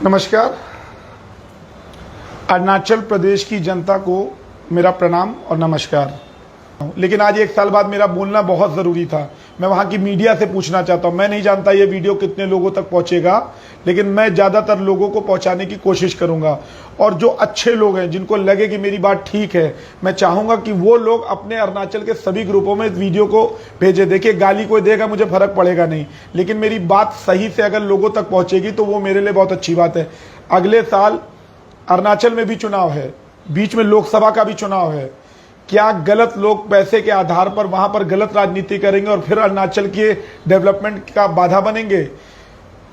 नमस्कार। अरुणाचल प्रदेश की जनता को मेरा प्रणाम और नमस्कार। लेकिन आज 1 साल बाद मेरा बोलना बहुत ज़रूरी था। मैं वहाँ की मीडिया से पूछना चाहता हूँ। मैं नहीं जानता ये वीडियो कितने लोगों तक पहुँचेगा, लेकिन मैं ज़्यादातर लोगों को पहुँचाने की कोशिश करूँगा। और जो अच्छे लोग हैं, जिनको लगे कि मेरी बात ठीक है, मैं चाहूँगा कि वो लोग अपने अरुणाचल के सभी ग्रुपों में इस वीडियो को भेजें। देखिए, गाली कोई देगा मुझे फ़र्क पड़ेगा नहीं, लेकिन मेरी बात सही से अगर लोगों तक पहुँचेगी तो वो मेरे लिए बहुत अच्छी बात है। अगले साल अरुणाचल में भी चुनाव है, बीच में लोकसभा का भी चुनाव है। क्या गलत लोग पैसे के आधार पर वहां पर गलत राजनीति करेंगे और फिर अरुणाचल के डेवलपमेंट का बाधा बनेंगे?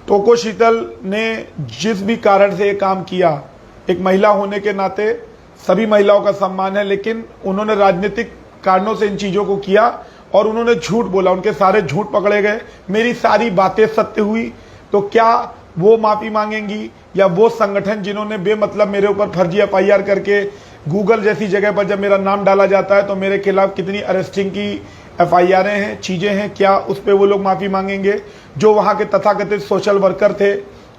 टोको शीतल ने जिस भी कारण से ये काम किया, एक महिला होने के नाते सभी महिलाओं का सम्मान है, लेकिन उन्होंने राजनीतिक कारणों से इन चीजों को किया और उन्होंने झूठ बोला। उनके सारे झूठ पकड़े गए, मेरी सारी बातें सत्य हुई। तो क्या वो माफी मांगेंगी, या वो संगठन जिन्होंने बेमतलब मेरे ऊपर फर्जी FIR करके गूगल जैसी जगह पर जब मेरा नाम डाला जाता है तो मेरे खिलाफ कितनी अरेस्टिंग की FIR हैं, चीज़ें हैं, क्या उस पर वो लोग माफ़ी मांगेंगे? जो वहाँ के तथाकथित सोशल वर्कर थे,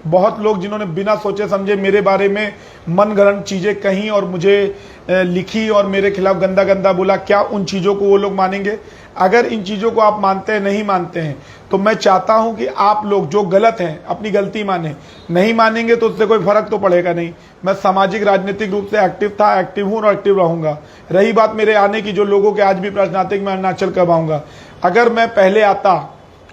बहुत लोग जिन्होंने बिना सोचे समझे मेरे बारे में मनगढ़ंत चीज़ें कहीं और मुझे लिखी और मेरे खिलाफ गंदा गंदा बोला, क्या उन चीज़ों को वो लोग मानेंगे? अगर इन चीज़ों को आप मानते हैं, नहीं मानते हैं, तो मैं चाहता हूं कि आप लोग जो गलत हैं अपनी गलती माने। नहीं मानेंगे तो उससे कोई फर्क तो पड़ेगा नहीं। मैं सामाजिक राजनीतिक रूप से एक्टिव था, एक्टिव हूं और एक्टिव रहूंगा। रही बात मेरे आने की, जो लोगों के आज भी प्रश्न आते कि मैं अरुणाचल कब आऊंगा, अगर मैं पहले आता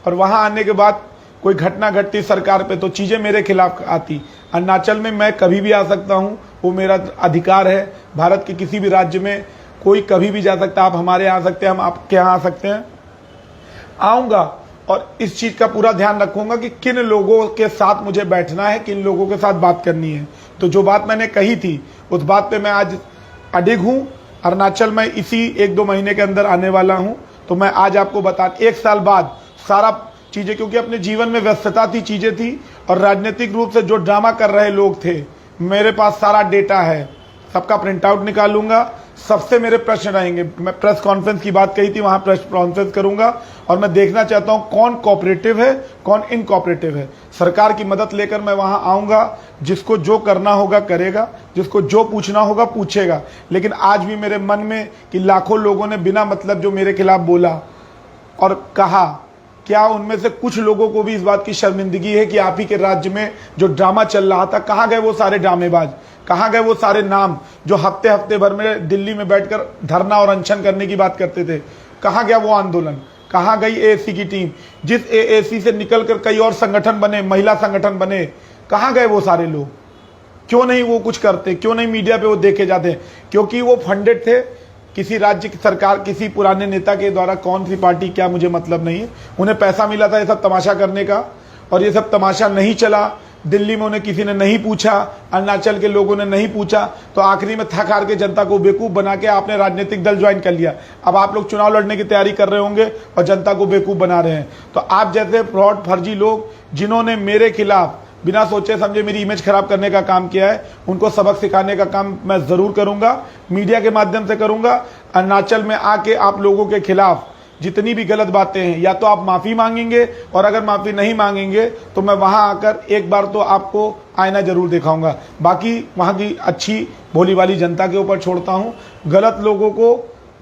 और वहां आने के बाद कोई घटना घटती सरकार पे तो चीज़ें मेरे खिलाफ आती। अरुणाचल में मैं कभी भी आ सकता हूँ, वो मेरा अधिकार है। भारत के किसी भी राज्य में कोई कभी भी जा सकता है। आप हमारे यहाँ आ सकते हैं, हम आपके यहाँ आ सकते हैं। आऊँगा और इस चीज़ का पूरा ध्यान रखूंगा कि किन लोगों के साथ मुझे बैठना है, किन लोगों के साथ बात करनी है। तो जो बात मैंने कही थी उस बात पे मैं आज अडिग हूँ। अरुणाचल में इसी 1-2 महीने के अंदर आने वाला हूँ। तो मैं आज आपको बता, 1 साल बाद सारा चीज़ें, क्योंकि अपने जीवन में व्यस्तता थी, चीज़ें थी, और राजनीतिक रूप से जो ड्रामा कर रहे लोग थे, मेरे पास सारा डेटा है, सबका प्रिंट आउट निकालूंगा, सबसे मेरे प्रश्न रहेंगे। मैं प्रेस कॉन्फ्रेंस की बात कही थी, वहां प्रेस कॉन्फ्रेंस करूंगा और मैं देखना चाहता हूं कौन कोऑपरेटिव है, कौन इनकोऑपरेटिव है। सरकार की मदद लेकर मैं वहां आऊंगा, जिसको जो करना होगा करेगा, जिसको जो पूछना होगा पूछेगा। लेकिन आज भी मेरे मन में कि लाखों लोगों ने बिना मतलब जो मेरे खिलाफ बोला और कहा, क्या उनमें से कुछ लोगों को भी इस बात की शर्मिंदगी है कि आप ही के राज्य में जो ड्रामा चल रहा था, कहाँ गए वो सारे ड्रामेबाज? कहाँ गए वो सारे नाम जो हफ्ते हफ्ते भर में दिल्ली में बैठकर धरना और अनशन करने की बात करते थे? कहाँ गया वो आंदोलन? कहाँ गई AAC की टीम? जिस AAC से निकलकर कई और संगठन बने, महिला संगठन बने, कहाँ गए वो सारे लोग? क्यों नहीं वो कुछ करते? क्यों नहीं मीडिया पे वो देखे जाते? क्योंकि वो फंडेड थे किसी राज्य की सरकार, किसी पुराने नेता के द्वारा। कौन सी पार्टी क्या मुझे मतलब नहीं है, उन्हें पैसा मिला था ये सब तमाशा करने का, और ये सब तमाशा नहीं चला। दिल्ली में उन्हें किसी ने नहीं पूछा, अरुणाचल के लोगों ने नहीं पूछा, तो आखिरी में थक हार के जनता को बेवकूफ़ बना के आपने राजनीतिक दल ज्वाइन कर लिया। अब आप लोग चुनाव लड़ने की तैयारी कर रहे होंगे और जनता को बेवकूफ़ बना रहे हैं। तो आप जैसे फ्रॉड फर्जी लोग जिन्होंने मेरे खिलाफ बिना सोचे समझे मेरी इमेज खराब करने का काम किया है, उनको सबक सिखाने का काम मैं जरूर करूंगा, मीडिया के माध्यम से करूंगा। अरुणाचल में आके आप लोगों के खिलाफ जितनी भी गलत बातें हैं, या तो आप माफी मांगेंगे, और अगर माफी नहीं मांगेंगे तो मैं वहां आकर एक बार तो आपको आईना जरूर दिखाऊंगा। बाकी वहां की अच्छी भोली वाली जनता के ऊपर छोड़ता हूं, गलत लोगों को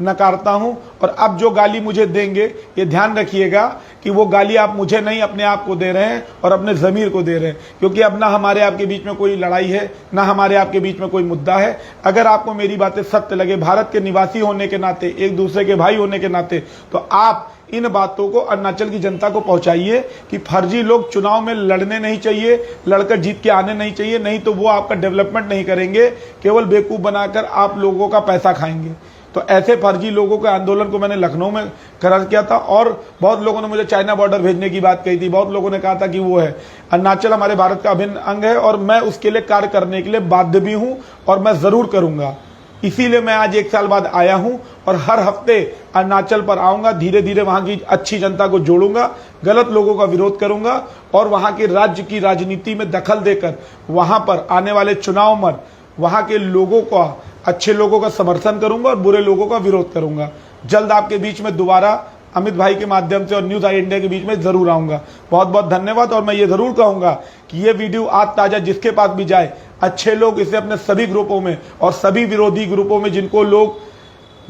नकारता हूं। और अब जो गाली मुझे देंगे, ये ध्यान रखिएगा कि वो गाली आप मुझे नहीं, अपने आप को दे रहे हैं और अपने ज़मीर को दे रहे हैं। क्योंकि अब ना हमारे आपके बीच में कोई लड़ाई है, ना हमारे आपके बीच में कोई मुद्दा है। अगर आपको मेरी बातें सत्य लगे, भारत के निवासी होने के नाते, एक दूसरे के भाई होने के नाते, तो आप इन बातों को अरुणाचल की जनता को पहुंचाइए कि फर्जी लोग चुनाव में लड़ने नहीं चाहिए, लड़कर जीत के आने नहीं चाहिए। नहीं तो वो आपका डेवलपमेंट नहीं करेंगे, केवल बेवकूफ़ बनाकर आप लोगों का पैसा खाएंगे। तो ऐसे फर्जी लोगों के आंदोलन को मैंने लखनऊ में करार किया था, और बहुत लोगों ने मुझे चाइना बॉर्डर भेजने की बात कही थी। बहुत लोगों ने कहा था कि वो है, अरुणाचल हमारे भारत का अभिन्न अंग है और मैं उसके लिए कार्य करने के लिए बाध्य भी हूं और मैं जरूर करूंगा। इसीलिए मैं आज 1 साल बाद आया हूं और हर हफ्ते अरुणाचल पर आऊंगा। धीरे धीरे वहां की अच्छी जनता को जोड़ूंगा, गलत लोगों का विरोध करूंगा और वहां के राज्य की राजनीति में दखल देकर वहां पर आने वाले चुनाव में वहां के लोगों का, अच्छे लोगों का समर्थन करूंगा और बुरे लोगों का विरोध करूंगा। जल्द आपके बीच में दोबारा अमित भाई के माध्यम से और न्यूज आई इंडिया के बीच में जरूर आऊंगा। बहुत बहुत धन्यवाद। और मैं ये जरूर कहूंगा कि ये वीडियो आज ताजा जिसके पास भी जाए, अच्छे लोग इसे अपने सभी ग्रुपों में और सभी विरोधी ग्रुपों में जिनको लोग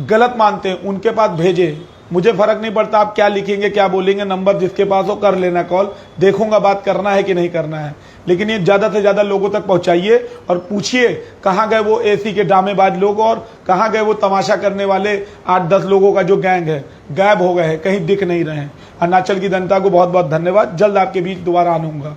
गलत मानते हैं उनके पास भेजे। मुझे फर्क नहीं पड़ता आप क्या लिखेंगे क्या बोलेंगे, नंबर जिसके पास हो कर लेना कॉल, देखूंगा बात करना है कि नहीं करना है। लेकिन ये ज्यादा से ज्यादा लोगों तक पहुंचाइए और पूछिए कहां गए वो एसी के ड्रामेबाज लोग और कहां गए वो तमाशा करने वाले 8-10 लोगों का जो गैंग है, गायब हो गए हैं, कहीं दिख नहीं रहे हैं। अरुणाचल की जनता को बहुत बहुत धन्यवाद। जल्द आपके बीच दोबारा आऊंगा।